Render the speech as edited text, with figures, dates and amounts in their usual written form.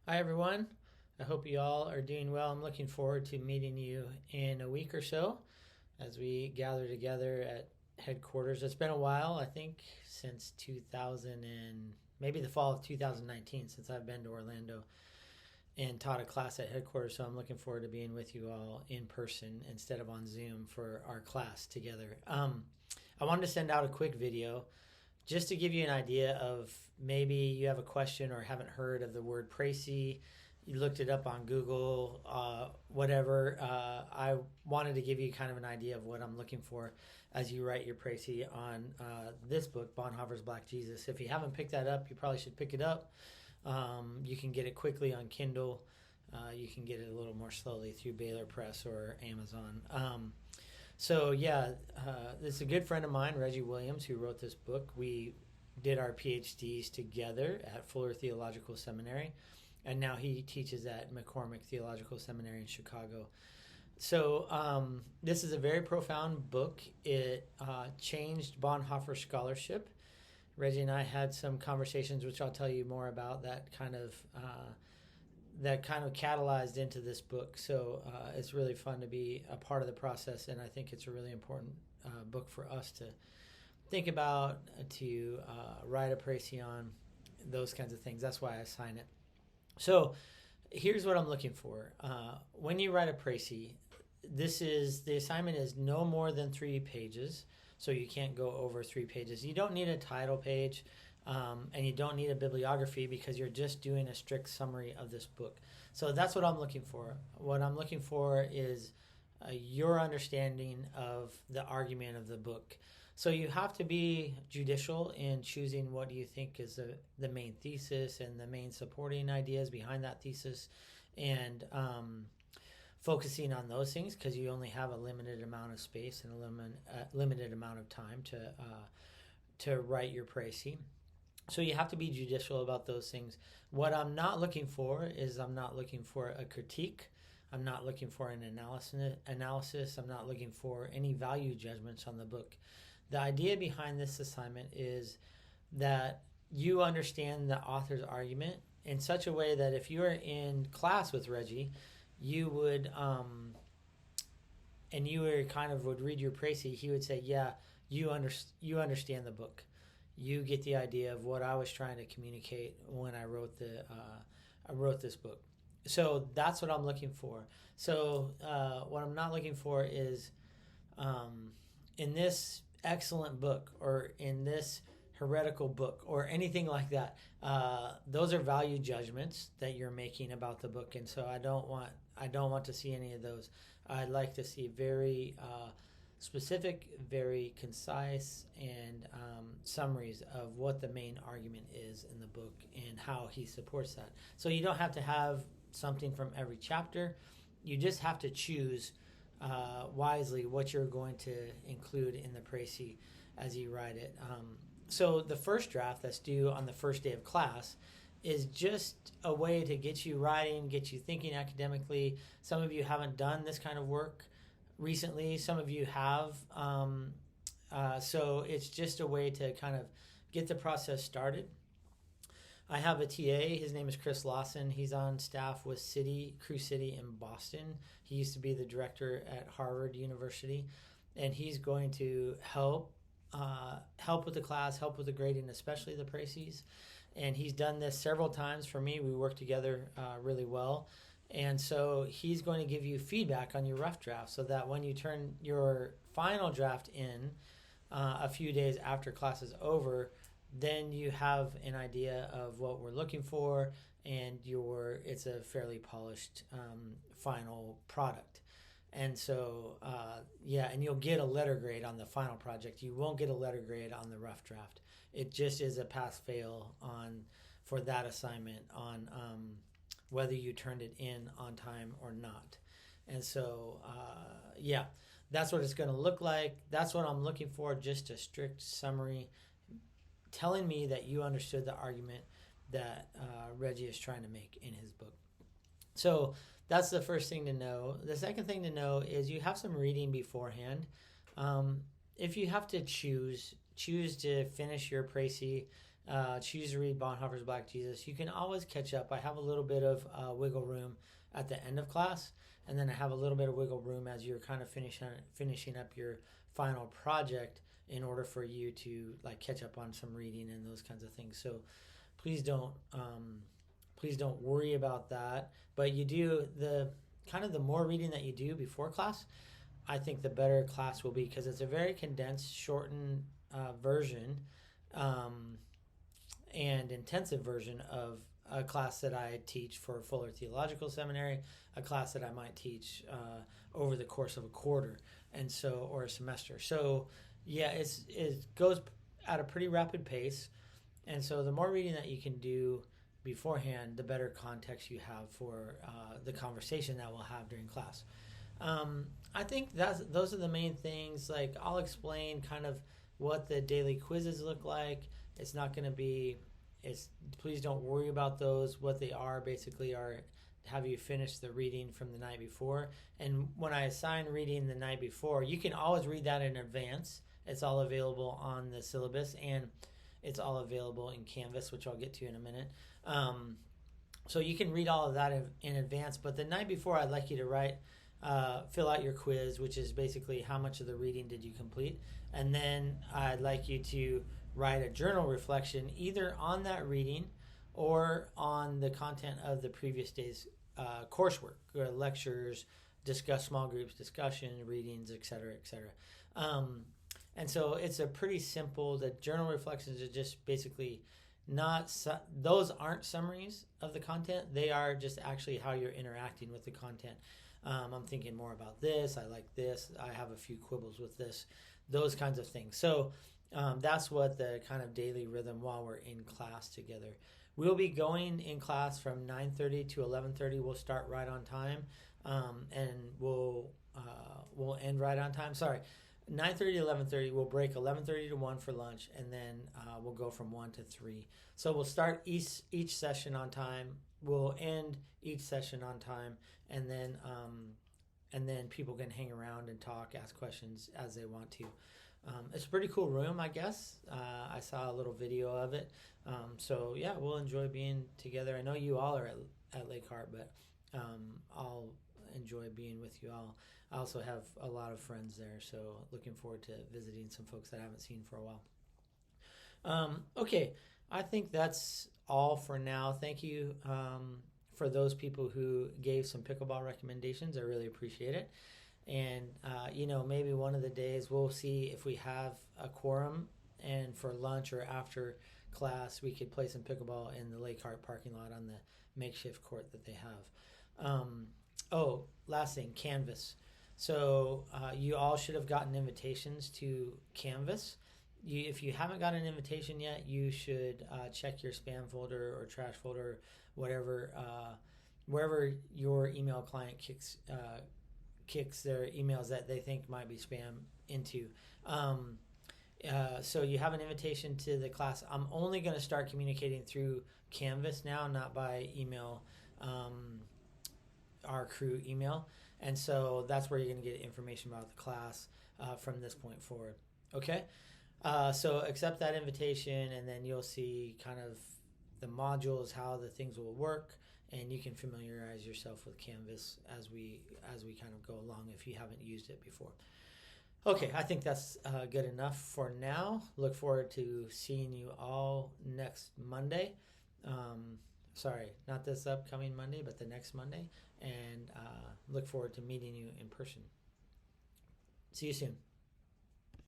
Hi, everyone. I hope you all are doing well. I'm looking forward to meeting you in a week or so as we gather together at headquarters. It's been a while, I think, since 2000 and maybe the fall of 2019 since I've been to Orlando and taught a class at headquarters. So I'm looking forward to being with you all in person instead of on Zoom for our class together. I wanted to send out a quick video just to give you an idea of maybe you have a question or haven't heard of the word Precis. You looked it up on Google, whatever. I wanted to give you kind of an idea of what I'm looking for as you write your Precis on this book, Bonhoeffer's Black Jesus. If you haven't picked that up, you probably should pick it up. You can get it quickly on Kindle. You can get it a little more slowly through Baylor Press or Amazon. This is a good friend of mine, Reggie Williams, who wrote this book. We did our PhDs together at Fuller Theological Seminary, and now he teaches at McCormick Theological Seminary in Chicago. So this is a very profound book. It changed Bonhoeffer scholarship. Reggie and I had some conversations, which I'll tell you more about, that kind of catalyzed into this book. So it's really fun to be a part of the process, and I think it's a really important book for us to think about, to write a précis on, those kinds of things. That's why I assign it. So here's what I'm looking for. When you write a précis, the assignment is no more than 3 pages, so you can't go over 3 pages. You don't need a title page. And you don't need a bibliography because you're just doing a strict summary of this book. So that's what I'm looking for. What I'm looking for is your understanding of the argument of the book. So you have to be judicial in choosing what you think is the main thesis and the main supporting ideas behind that thesis, and focusing on those things because you only have a limited amount of space and a limited amount of time to write your précis. So you have to be judicial about those things. What I'm not looking for is I'm not looking for a critique. I'm not looking for an analysis. I'm not looking for any value judgments on the book. The idea behind this assignment is that you understand the author's argument in such a way that if you are in class with Reggie, you would, and you would read your précis, he would say, yeah, you understand the book. You get the idea of what I was trying to communicate when I wrote this book. So that's what I'm looking for. So what I'm not looking for is in this excellent book or in this heretical book or anything like that. Those are value judgments that you're making about the book, and so I don't want to see any of those. I'd like to see very specific, very concise, and summaries of what the main argument is in the book and how he supports that. So you don't have to have something from every chapter. You just have to choose wisely what you're going to include in the précis as you write it. So the first draft that's due on the first day of class is just a way to get you writing, get you thinking academically. Some of you haven't done this kind of work recently. Some of you have. So it's just a way to kind of get the process started. I have a TA. His name is Chris Lawson. He's on staff with Crew City in Boston. He used to be the director at Harvard University, and he's going to help with the class, help with the grading, especially the précis. And he's done this several times for me. We work together really well. And so he's going to give you feedback on your rough draft so that when you turn your final draft in a few days after class is over, then you have an idea of what we're looking for, and it's a fairly polished final product. And so, and you'll get a letter grade on the final project. You won't get a letter grade on the rough draft. It just is a pass-fail for that assignment on whether you turned it in on time or not. And so, that's what it's going to look like. That's what I'm looking for, just a strict summary telling me that you understood the argument that Reggie is trying to make in his book. So that's the first thing to know. The second thing to know is you have some reading beforehand. If you have to choose to finish your précis choose to read Bonhoeffer's Black Jesus. You can always catch up. I have a little bit of wiggle room at the end of class, and then I have a little bit of wiggle room as you're kind of finishing up your final project in order for you to like catch up on some reading and those kinds of things. So please don't worry about that. But you do the more reading that you do before class, I think the better class will be, because it's a very condensed, shortened version and intensive version of a class that I teach for Fuller Theological Seminary, a class that I might teach over the course of a quarter, and so, or a semester. So yeah, it goes at a pretty rapid pace, and so the more reading that you can do beforehand, the better context you have for the conversation that we'll have during class. I think those are the main things. Like, I'll explain kind of what the daily quizzes look like. It's not going to be, please don't worry about those. What they are basically are, have you finished the reading from the night before? And when I assign reading the night before, you can always read that in advance. It's all available on the syllabus, and it's all available in Canvas, which I'll get to in a minute. So you can read all of that in advance, but the night before, I'd like you to fill out your quiz, which is basically how much of the reading did you complete. And then I'd like you to write a journal reflection either on that reading or on the content of the previous day's coursework, lectures, small groups discussion, readings, etc., etc. And so it's a pretty simple, the journal reflections are just basically those aren't summaries of the content. They are just actually how you're interacting with the content. I'm thinking more about this. I like this. I have a few quibbles with this. Those kinds of things. So that's what the kind of daily rhythm while we're in class together. We'll be going in class from 9:30 to 11:30. We'll start right on time, and we'll end right on time. Sorry, 9:30 to 11:30. We'll break 11:30 to 1 for lunch, and then we'll go from 1 to 3. So we'll start each session on time. We'll end each session on time, and then people can hang around and talk, ask questions as they want to. It's a pretty cool room, I guess. I saw a little video of it. So yeah, we'll enjoy being together. I know you all are at Lake Hart, but I'll enjoy being with you all. I also have a lot of friends there, so looking forward to visiting some folks that I haven't seen for a while. Okay, I think that's all for now. Thank you for those people who gave some pickleball recommendations. I really appreciate it. And, maybe one of the days we'll see if we have a quorum, and for lunch or after class, we could play some pickleball in the Lake Hart parking lot on the makeshift court that they have. Last thing, Canvas. So you all should have gotten invitations to Canvas. If you haven't got an invitation yet, you should check your spam folder or trash folder, whatever, wherever your email client kicks their emails that they think might be spam into. So you have an invitation to the class. I'm only going to start communicating through Canvas now, not by email, our crew email. And so that's where you're going to get information about the class from this point forward. Okay? So accept that invitation, and then you'll see kind of the modules, how the things will work, and you can familiarize yourself with Canvas as we kind of go along if you haven't used it before. Okay, I think that's good enough for now. Look forward to seeing you all next Monday. Sorry, not this upcoming Monday, but the next Monday. And look forward to meeting you in person. See you soon.